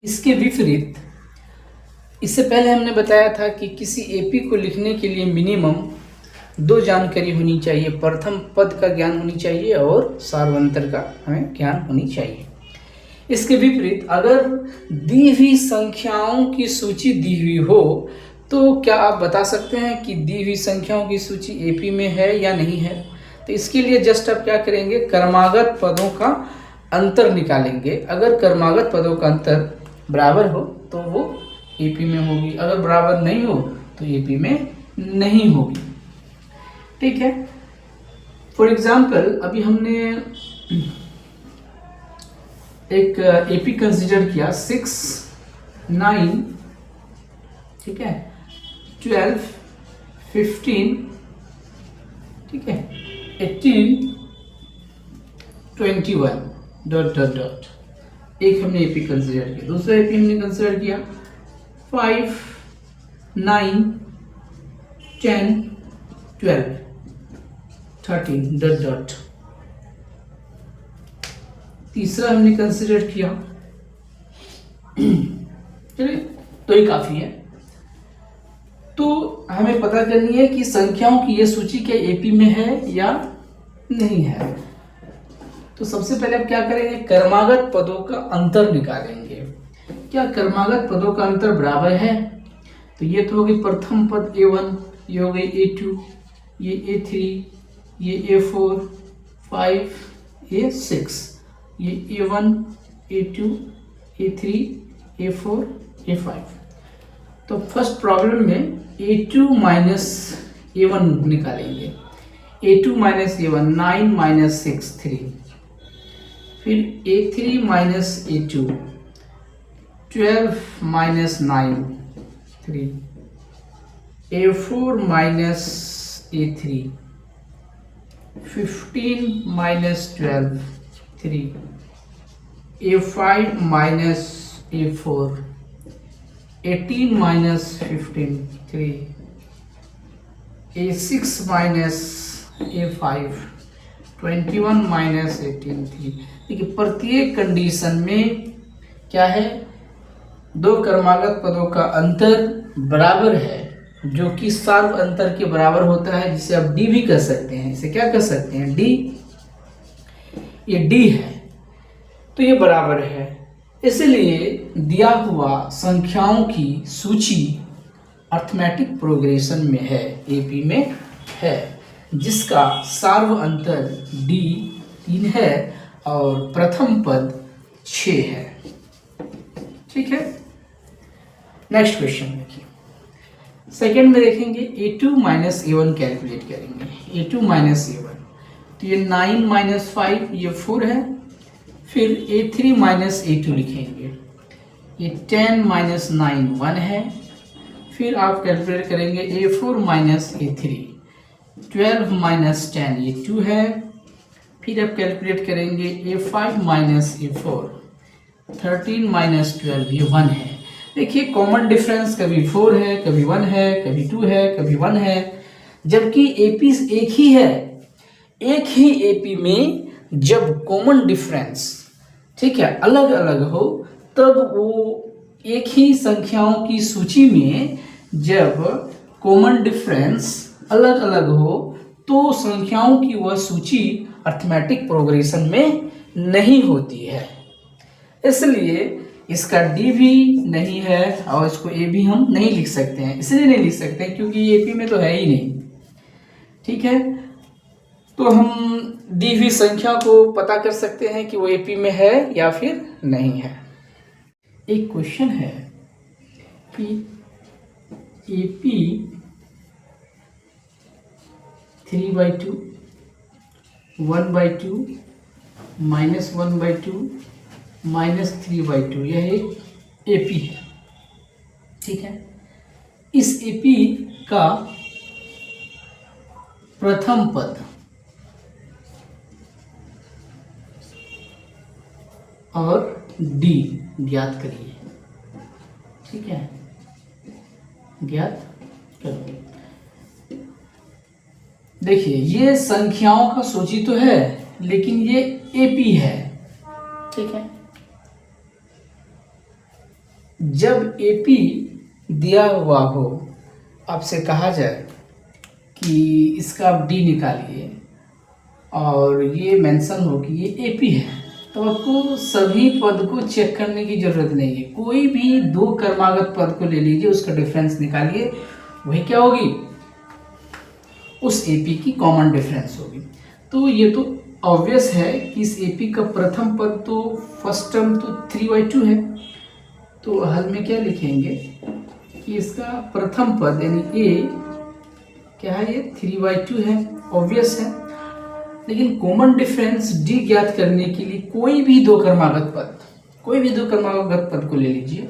इसके विपरीत इससे पहले हमने बताया था कि किसी एपी को लिखने के लिए मिनिमम 2 जानकारी होनी चाहिए। प्रथम पद का ज्ञान होनी चाहिए और सार्वंतर का हमें ज्ञान होनी चाहिए। इसके विपरीत अगर दी हुई संख्याओं की सूची दी हुई हो तो क्या आप बता सकते हैं कि दी हुई संख्याओं की सूची एपी में है या नहीं है? तो इसके लिए जस्ट आप क्या करेंगे, क्रमागत पदों का अंतर निकालेंगे। अगर क्रमागत पदों का अंतर बराबर हो तो वो एपी में होगी, अगर बराबर नहीं हो तो एपी में नहीं होगी। ठीक है। फॉर एग्जाम्पल अभी हमने एक एपी कंसिडर किया 6, 9, ठीक है, 12, 15, ठीक है, 18, 21 ... एक हमने एपी कंसिडर किया। दूसरा एपी हमने कंसिडर किया 5, 9, 10, 12, 13 ... तीसरा हमने कंसिडर किया, चलिए तो ही काफी है। तो हमें पता करनी है कि संख्याओं की यह सूची क्या एपी में है या नहीं है। तो सबसे पहले आप क्या करेंगे, क्रमागत पदों का अंतर निकालेंगे। क्या क्रमागत पदों का अंतर बराबर है? तो ये तो हो गई प्रथम पद A1, ये हो गई A2, ये A3, ये A4, 5, ये 6, ये A1, A2, A3, A4, A5। तो फर्स्ट प्रॉब्लम में A2 माइनस A1 निकालेंगे। A2 माइनस A1 9 माइनस 6 3, फिर A3 minus A2 12 minus 9 3, A4 minus A3 15 minus 12 3, A5 minus A4 18 minus 15 3, A6 minus A5 21 minus 18 3। देखिए प्रत्येक condition में क्या है, 2 क्रमागत पदों का अंतर बराबर है, जो कि सार्व अंतर के बराबर होता है, जिसे आप डी भी कह सकते हैं। इसे क्या कह सकते हैं, डी। ये डी है तो ये बराबर है। इसलिए दिया हुआ संख्याओं की सूची अर्थमेटिक प्रोग्रेशन में है, एपी में है, जिसका सार्व अंतर डी 3 है और प्रथम पद 6 है। ठीक है। नेक्स्ट क्वेश्चन देखिए, सेकेंड में देखेंगे A2 माइनस A1 कैलकुलेट करेंगे। A2 माइनस A1 तो ये 9 माइनस 5 ये 4 है। फिर A3 माइनस A2 लिखेंगे, ये 10 माइनस 9 1 है। फिर आप कैलकुलेट करेंगे A4 माइनस A3 12 माइनस 10 ये 2 है। फिर आप कैलकुलेट करेंगे A5 माइनस A4 13 माइनस 12 ये 1 है। देखिए कॉमन डिफरेंस कभी 4 है, कभी 1 है, कभी 2 है, कभी 1 है, जबकि एपी एक ही है। एक ही एपी में जब कॉमन डिफरेंस, ठीक है, अलग अलग हो, तब वो एक ही संख्याओं की सूची में जब कॉमन डिफरेंस अलग अलग हो तो संख्याओं की वह सूची अर्थमेटिक प्रोग्रेशन में नहीं होती है। इसलिए इसका डी भी नहीं है और इसको ए भी हम नहीं लिख सकते हैं। इसलिए नहीं लिख सकते क्योंकि ये एपी में तो है ही नहीं। ठीक है, तो हम दी हुई संख्या को पता कर सकते हैं कि वो एपी में है या फिर नहीं है। एक क्वेश्चन है कि एपी 3/2 1/2 -1/2 -3/2 यह एक एपी है। ठीक है, इस एपी का प्रथम पद और डी ज्ञात करिए। ठीक है, ज्ञात करो। देखिए ये संख्याओं का सूची तो है लेकिन ये एपी है। ठीक है, जब एपी दिया हुआ हो, आपसे कहा जाए कि इसका आप डी निकालिए और ये मेंशन हो कि ये एपी है, तो आपको सभी पद को चेक करने की ज़रूरत नहीं है। कोई भी दो क्रमागत पद को ले लीजिए, उसका डिफरेंस निकालिए, वही क्या होगी, उस एपी की कॉमन डिफरेंस होगी। तो ये तो ऑब्वियस है कि इस एपी का प्रथम पद तो फर्स्ट टर्म तो 3/2 है। तो हल में क्या लिखेंगे कि इसका प्रथम पद यानी ए क्या है, ये 3/2 है, ऑब्वियस है। लेकिन कॉमन डिफरेंस डी ज्ञात करने के लिए कोई भी दो क्रमागत पद को ले लीजिए,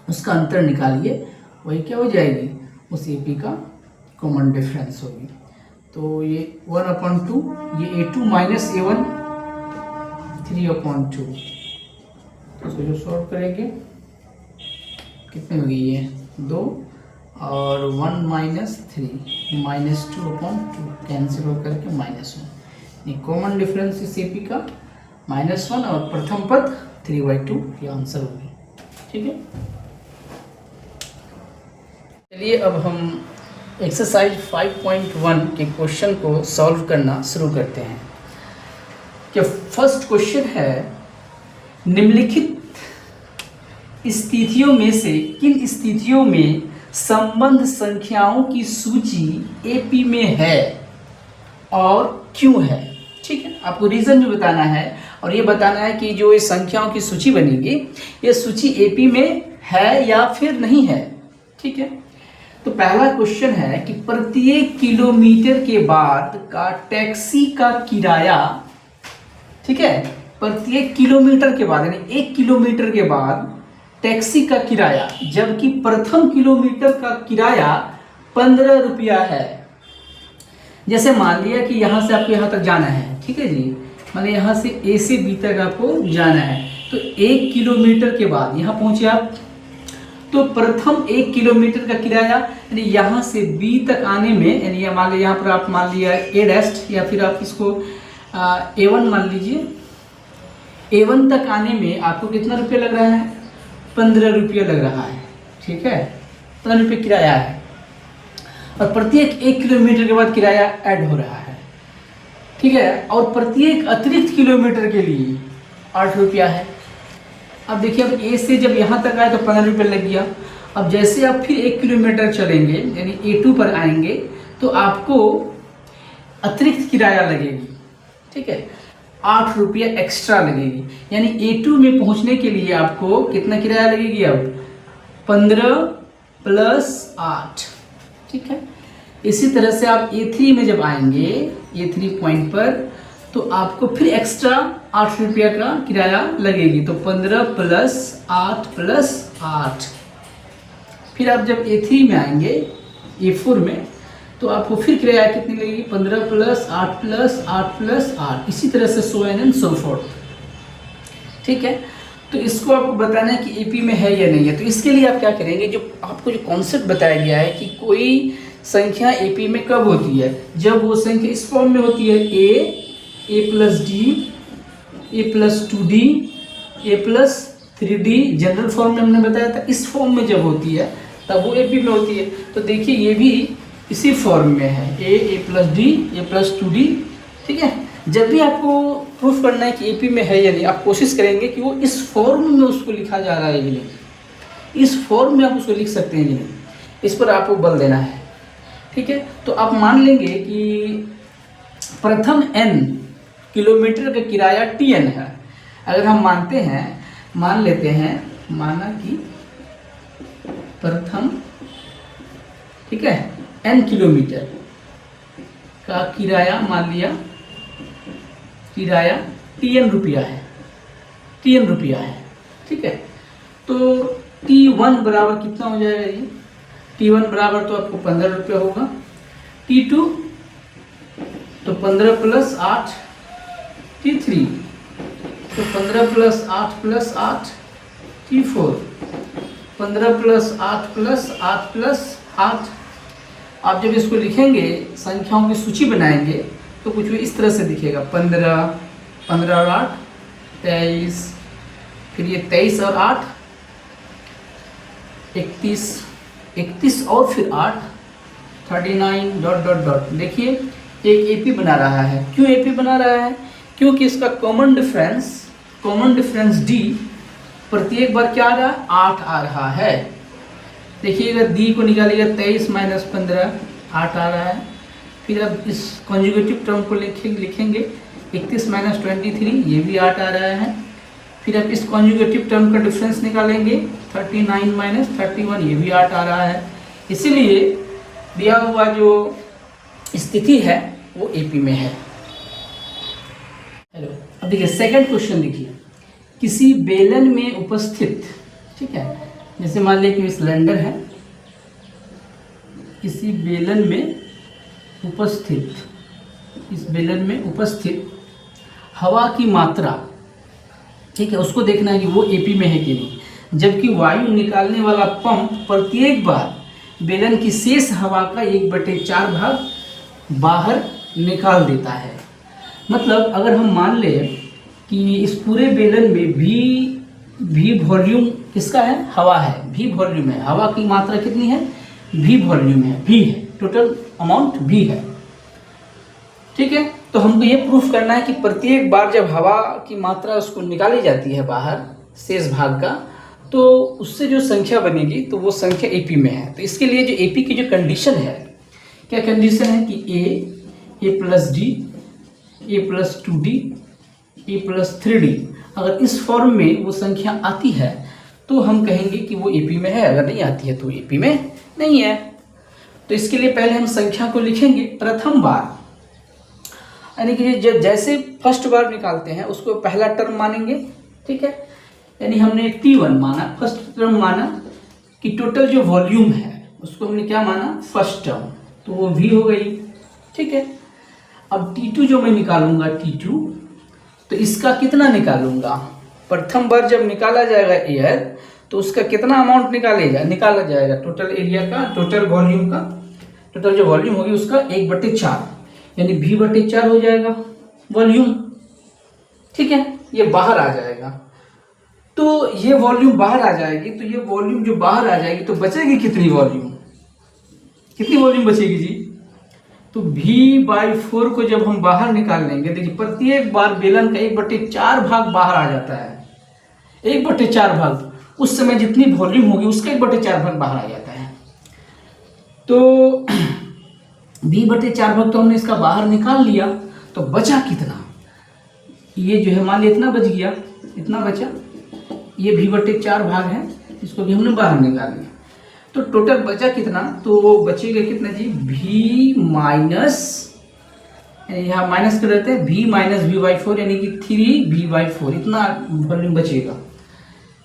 उसका अंतर निकालिए, वही क्या हो जाएगी, उस एपी का कॉमन डिफरेंस होगी। तो ये 1/2, ये a2 माइनस a1 3/2। तो इसको जो सॉल्व करेंगे कितनी होगी, ये 2 और 1 माइनस 3 माइनस 2/2 कैंसिल होकर के -1। ये कॉमन डिफरेंस इस एपी का -1 और प्रथम पद 3/2 ये आंसर होगी। ठीक है, चलिए अब हम एक्सरसाइज 5.1 के क्वेश्चन को सॉल्व करना शुरू करते हैं। कि फर्स्ट क्वेश्चन है, निम्नलिखित स्थितियों में से किन स्थितियों में संबंध संख्याओं की सूची एपी में है और क्यों है। ठीक है, आपको रीजन भी बताना है और ये बताना है कि जो ये संख्याओं की सूची बनेगी, ये सूची एपी में है या फिर नहीं है। ठीक है, तो पहला क्वेश्चन है कि प्रत्येक किलोमीटर के बाद का टैक्सी का किराया, ठीक है, प्रत्येक किलोमीटर के बाद यानी 1 किलोमीटर के बाद टैक्सी का किराया, जबकि प्रथम किलोमीटर का किराया 15 रुपया है। जैसे मान लिया कि यहाँ से आपको यहाँ तक जाना है, ठीक है जी, माने यहाँ से ए से बी तक आपको जाना है, तो 1 किलोमीटर के बाद यहाँ पहुँचे आप, तो प्रथम 1 किलोमीटर का किराया यानी यहाँ से बी तक आने में, यानी मान लिया यहाँ पर आप मान लिया ए डैस्ट या फिर आप इसको A1 मान लीजिए, A1 तक आने में आपको कितना रुपया लग रहा है, 15 रुपया लग रहा है। ठीक है, 15 रुपये किराया है और प्रत्येक 1 किलोमीटर के बाद किराया ऐड हो रहा है। ठीक है, और प्रत्येक अतिरिक्त किलोमीटर के लिए 8 रुपया है। अब देखिए, अब ए से जब यहाँ तक आए तो 15 रुपये लग गया। अब जैसे आप फिर 1 किलोमीटर चलेंगे यानी A2 पर आएंगे तो आपको अतिरिक्त किराया लगेगी। ठीक है, 8 रुपया एक्स्ट्रा लगेगी, यानी A2 में पहुँचने के लिए आपको कितना किराया लगेगी, अब 15 + 8। ठीक है, इसी तरह से आप A3 में जब आएंगे, A3 पॉइंट पर, तो आपको फिर एक्स्ट्रा 8 रुपया का किराया लगेगी, तो 15 + 8 + 8। फिर आप जब A3 में आएंगे, A4 में, तो आपको फिर किराया कितनी लगेगी, 15 + 8 + 8 + 8, इसी तरह से so on and so forth। ठीक है, तो इसको आपको बताना है कि एपी में है या नहीं है। तो इसके लिए आप क्या करेंगे, जो आपको जो कॉन्सेप्ट बताया गया है कि कोई संख्या एपी में कब होती है, जब वो संख्या इस फॉर्म में होती है, a + d, a + 2d, a + 3d, general form में हमने बताया था, इस फॉर्म में जब होती है तब वो एपी में होती है। तो देखिए ये भी इसी फॉर्म में है, a + d, a + 2d। ठीक है, जब भी आपको प्रूफ करना है कि एपी में है या नहीं, आप कोशिश करेंगे कि वो इस फॉर्म में उसको लिखा जा रहा है कि नहीं, इस फॉर्म में आप उसको लिख सकते हैं कि नहीं, इस पर आपको बल देना है। ठीक है, तो आप मान लेंगे कि प्रथम n किलोमीटर का किराया Tn है। अगर हम मानते हैं, मान लेते हैं, माना कि प्रथम, ठीक है, n किलोमीटर का किराया, मान लिया किराया Tn रुपया है, Tn रुपया है। ठीक है, तो T1 बराबर कितना हो जाएगा ये, T1 बराबर तो आपको 15 रुपया होगा, T2 तो 15 + 8, T3 तो 15 + 8 + 8, T4 15 + 8 + 8 + 8। आप जब इसको लिखेंगे, संख्याओं की सूची बनाएंगे, तो कुछ भी इस तरह से दिखेगा, 15 और 8 23, फिर ये 23 और 8 31 और फिर 8 39 डॉट डॉट डॉट। देखिए एक एपी बना रहा है। क्यों एपी बना रहा है? क्योंकि इसका कॉमन डिफरेंस डी प्रत्येक बार क्या आ रहा है? 8 आ रहा है। देखिएगा डी को निकालिएगा 23 माइनस 15 8 आ रहा है। फिर अब इस कॉन्जुगेटिव टर्म को लिखेंगे 31 माइनस 23 ये भी 8 आ रहा है। फिर अब इस कॉन्जुगेटिव टर्म का डिफरेंस निकालेंगे 39 माइनस 31 ये भी 8 आ रहा है। इसीलिए दिया हुआ जो स्थिति है वो एपी में है। हेलो, अब देखिए सेकंड क्वेश्चन देखिए, किसी बेलन में उपस्थित, ठीक है, जैसे मान लीजिए कि सिलेंडर है, किसी बेलन में उपस्थित, इस बेलन में उपस्थित हवा की मात्रा, ठीक है, उसको देखना है कि वो एपी में है कि नहीं। जबकि वायु निकालने वाला पंप प्रत्येक बार बेलन की शेष हवा का 1/4 भाग बाहर निकाल देता है। मतलब अगर हम मान लें कि इस पूरे बेलन में भी वॉल्यूम किसका है? हवा है। भी वॉल्यूम है, हवा की मात्रा कितनी है? भी वॉल्यूम है, भी है, टोटल अमाउंट भी है, ठीक है। तो हमको ये प्रूफ करना है कि प्रत्येक बार जब हवा की मात्रा उसको निकाली जाती है बाहर शेष भाग का, तो उससे जो संख्या बनेगी तो वो संख्या एपी में है। तो इसके लिए जो एपी की जो कंडीशन है, क्या कंडीशन है कि ए प्लस डी, ए प्लस 2d, ए प्लस 3d, अगर इस फॉर्म में वो संख्या आती है तो हम कहेंगे कि वो एपी में है। अगर नहीं आती है तो एपी में नहीं है। तो इसके लिए पहले हम संख्या को लिखेंगे प्रथम बार, यानी कि जब जैसे फर्स्ट बार निकालते हैं उसको पहला टर्म मानेंगे, ठीक है। यानी हमने T1 माना, फर्स्ट टर्म माना कि टोटल जो वॉल्यूम है उसको हमने क्या माना? फर्स्ट टर्म, तो वो V हो गई, ठीक है। अब T2 जो मैं निकालूंगा T2, तो इसका कितना निकालूंगा? प्रथम बार जब निकाला जाएगा एयर तो उसका कितना अमाउंट निकाला जाएगा? टोटल एरिया का, टोटल वॉल्यूम का, टोटल जो वॉल्यूम होगी उसका 1/4, यानी V/4 हो जाएगा वॉल्यूम, ठीक है। ये बाहर आ जाएगा, तो ये वॉल्यूम बाहर आ जाएगी। तो ये वॉल्यूम जो बाहर आ जाएगी तो बचेगी कितनी वॉल्यूम? कितनी वॉल्यूम बचेगी जी? तो V/4 को जब हम बाहर निकाल लेंगे, देखिए प्रत्येक बार बेलन का 1/4 भाग बाहर आ जाता है, 1/4 भाग। उस समय जितनी वॉल्यूम होगी उसका 1/4 भाग बाहर आ जाता है। तो V/4 भाग तो हमने इसका बाहर निकाल लिया, तो बचा कितना? ये जो है मान लिया इतना बच गया, इतना बचा, ये V/4 भाग है, इसको भी हमने बाहर निकाल लिया। तो टोटल बचा कितना? तो वो बचेगा कितना जी? V माइनस, यहाँ माइनस कर देते हैं, V माइनस V/4 यानी कि 3V/4, इतना वॉल्यूम बचेगा,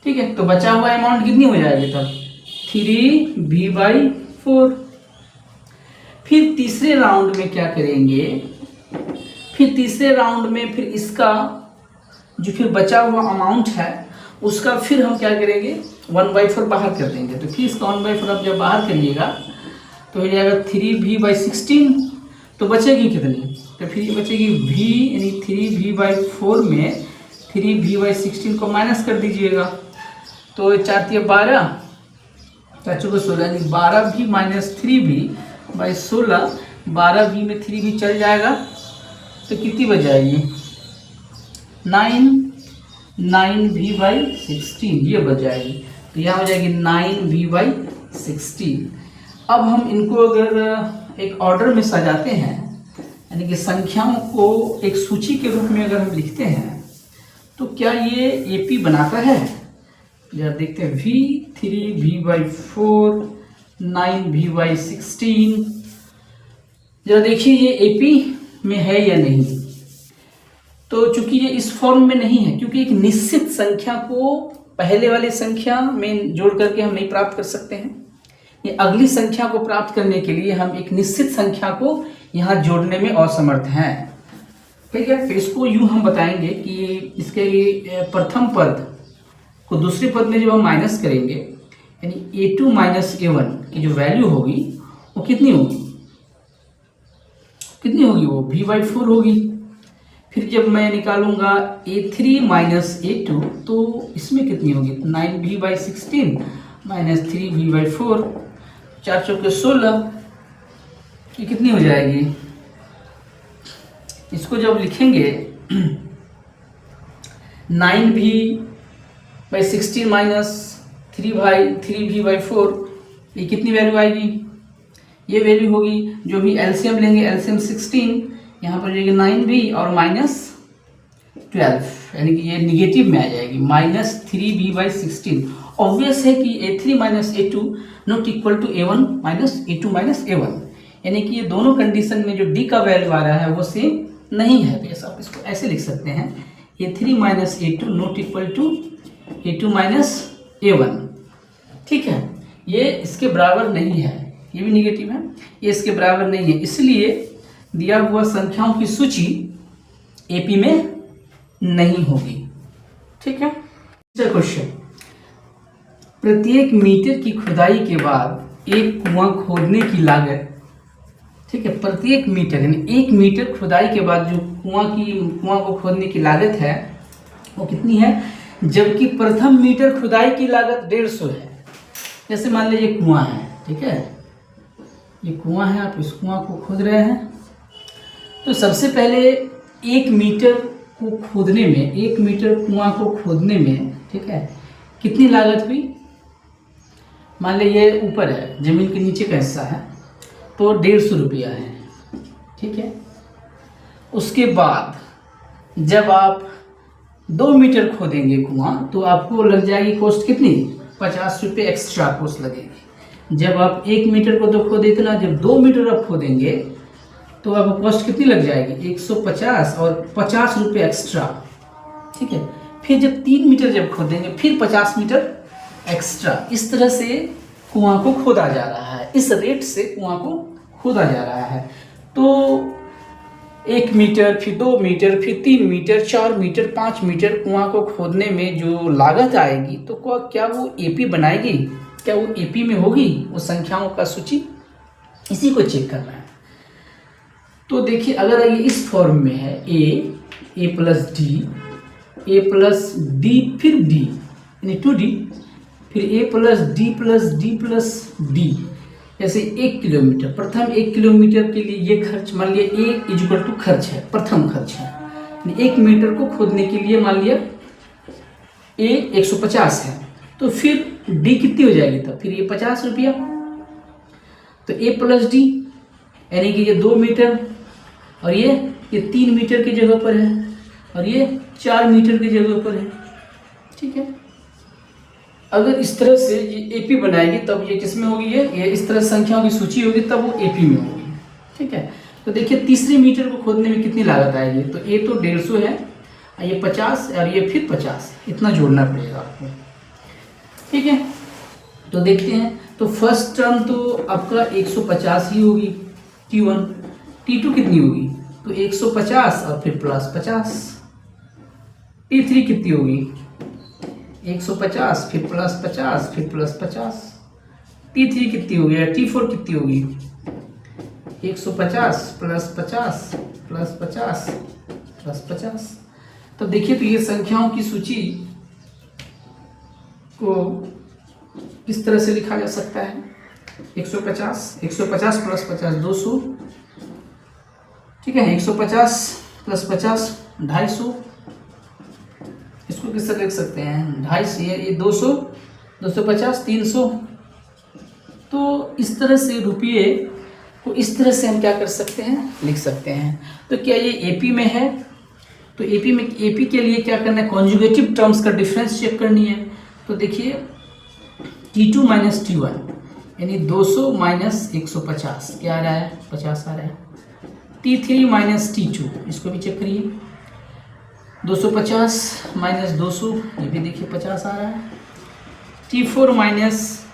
ठीक है। तो बचा हुआ अमाउंट कितनी हो जाएगी तब? 3V/4। फिर तीसरे राउंड में क्या करेंगे? फिर तीसरे राउंड में फिर इसका जो फिर बचा हुआ अमाउंट है उसका फिर हम क्या करेंगे? 1/4 बाहर कर देंगे। तो फिर इसका 1/4 आप जब बाहर करिएगा तो हो जाएगा 3V/16। तो बचेगी कितनी? तो फिर ये बचेगी V, यानी 3V/4 में 3V/16 को माइनस कर दीजिएगा। तो 4 × 12, 4 × 16, यानी 12V माइनस 3V/16, 12V में 3V चल जाएगा तो कितनी बच जाएगी? 9V/16 ये बच जाएगी। तो यहाँ हो जाएगी 9V/16। अब हम इनको अगर एक ऑर्डर में सजाते हैं, यानी कि संख्याओं को एक सूची के रूप में अगर हम लिखते हैं, तो क्या ये एपी बनाता है? जरा देखते हैं, V 3V/4 9V/16, जरा देखिए ये एपी में है या नहीं। तो चूंकि ये इस फॉर्म में नहीं है, क्योंकि एक निश्चित संख्या को पहले वाली संख्या में जोड़ करके हम नहीं प्राप्त कर सकते हैं। ये अगली संख्या को प्राप्त करने के लिए हम एक निश्चित संख्या को यहाँ जोड़ने में असमर्थ हैं, ठीक है। तो इसको यूँ हम बताएंगे कि इसके प्रथम पद को दूसरे पद में जब हम माइनस करेंगे, यानी A2 माइनस A1 की जो वैल्यू होगी वो कितनी होगी? कितनी होगी? वो V/4 होगी। फिर जब मैं निकालूंगा A3 माइनस A2 तो इसमें कितनी होगी? 9V/16 माइनस 3v/4, 4 चौके 16, ये कितनी हो जाएगी? इसको जब लिखेंगे 9v/16 माइनस 3v/4, ये कितनी वैल्यू आएगी? ये वैल्यू होगी, जो भी एलसीएम लेंगे, एलसीएम 16, यहाँ पर जाएगी 9v और माइनस 12, यानी कि ये निगेटिव में आ जाएगी, माइनस 3v/16। ऑब्वियस है कि a3 minus a2 not equal to a1 minus a2 minus a1, यानी कि ये दोनों कंडीशन में जो d का वैल्यू आ रहा है वो सेम नहीं है। तो आप इसको ऐसे लिख सकते हैं, a3 minus a2 not equal to a2 minus a1। ठीक है, ये इसके बराबर नहीं है, ये भी निगेटिव है, ये इसके बराबर नहीं है, इसलिए दिया हुआ संख्याओं की सूची एपी में नहीं होगी। ठीक है, क्वेश्चन, प्रत्येक मीटर की खुदाई के बाद एक कुआं खोदने की लागत, ठीक है, प्रत्येक मीटर यानी 1 मीटर खुदाई के बाद जो कुआं को खोदने की लागत है वो कितनी है, जबकि प्रथम मीटर खुदाई की लागत 150 है। जैसे मान लीजिए कुआं है, ठीक है, ये कुआं है, आप इस कुआं को खोद रहे हैं, तो सबसे पहले 1 मीटर को खोदने में, 1 मीटर कुआं को खोदने में, ठीक है, कितनी लागत हुई? मान लीजिए ये ऊपर है, जमीन के नीचे का हिस्सा है, तो 150 रुपया है। ठीक है, उसके बाद जब आप 2 मीटर खोदेंगे कुआं तो आपको लग जाएगी कॉस्ट कितनी, 50 रुपये एक्स्ट्रा कॉस्ट लगेगी। जब आप 1 मीटर को तो खोदे इतना, जब 2 मीटर आप खोदेंगे तो आपको कॉस्ट कितनी लग जाएगी, 150 और 50 रुपये एक्स्ट्रा। ठीक है, फिर जब 3 मीटर जब खोदेंगे फिर 50 मीटर एक्स्ट्रा। इस तरह से कुआं को खोदा जा रहा है, इस रेट से कुआं को खोदा जा रहा है। तो 1 मीटर, फिर 2 मीटर, फिर 3 मीटर, 4 मीटर, 5 मीटर कुआं को खोदने में जो लागत आएगी, तो क्या वो एपी बनाएगी, क्या वो एपी में होगी वो संख्याओं का सूची? इसी को चेक करना है। तो देखिए, अगर ये इस फॉर्म में है, a प्लस डी फिर d यानी 2d, फिर a plus D plus d, जैसे 1 किलोमीटर, प्रथम 1 किलोमीटर के लिए ये खर्च, मान लिया a इक्वल टू खर्च है, प्रथम खर्च है, 1 मीटर को खोदने के लिए मान लिया a 150 है, तो फिर d कितनी हो जाएगी तब, फिर ये 50 रुपया। तो a प्लस डी यानी कि ये 2 मीटर और ये 3 मीटर की जगह पर है और ये 4 मीटर की जगह पर है। ठीक है, अगर इस तरह से ये एपी बनाएगी तब ये किसमें होगी, ये इस तरह संख्याओं की सूची होगी तब वो एपी में होगी। ठीक है, तो देखिए तीसरे मीटर को खोदने में कितनी लागत आएगी, तो ए तो 150 है, ये 50 और ये फिर 50, इतना जोड़ना पड़ेगा आपको। ठीक है, तो देखते हैं, तो फर्स्ट टर्म तो आपका 150 ही होगी, T1, T2 कितनी होगी, तो 150 और फिर प्लस 50, T3 कितनी होगी, 150 फिर प्लस 50 फिर प्लस 50, T3 कितनी होगी, T4 कितनी होगी, 150 प्लस 50 प्लस 50 प्लस 50। तो देखिए, तो ये संख्याओं की सूची को किस तरह से लिखा जा सकता है, 150 प्लस 50 200, ठीक है, 150 प्लस 50 250, इसको किस तरह लिख सकते हैं, 250, ये 200, 250 300। तो इस तरह से रुपये को इस तरह से हम क्या कर सकते हैं, लिख सकते हैं। तो क्या ये एपी में है, तो एपी के लिए क्या करना है, कॉन्जुगेटिव टर्म्स का डिफरेंस चेक करनी है। तो देखिए T2 माइनस T1 यानी 200 माइनस 150 क्या आ रहा है, 50 आ रहा है। T3 माइनस T2 इसको भी चेक करिए, 250 माइनस 200 ये भी देखिए 50 आ रहा है। T4 माइनस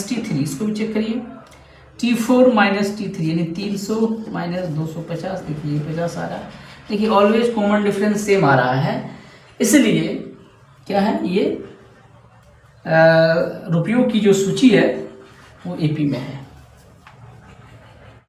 T3 इसको भी चेक करिए, T4 माइनस T3 यानी 300 माइनस 250 देखिए 50 आ रहा है। देखिए ऑलवेज कॉमन डिफरेंस सेम आ रहा है, इसलिए क्या है, ये रुपयों की जो सूची है वो एपी में है।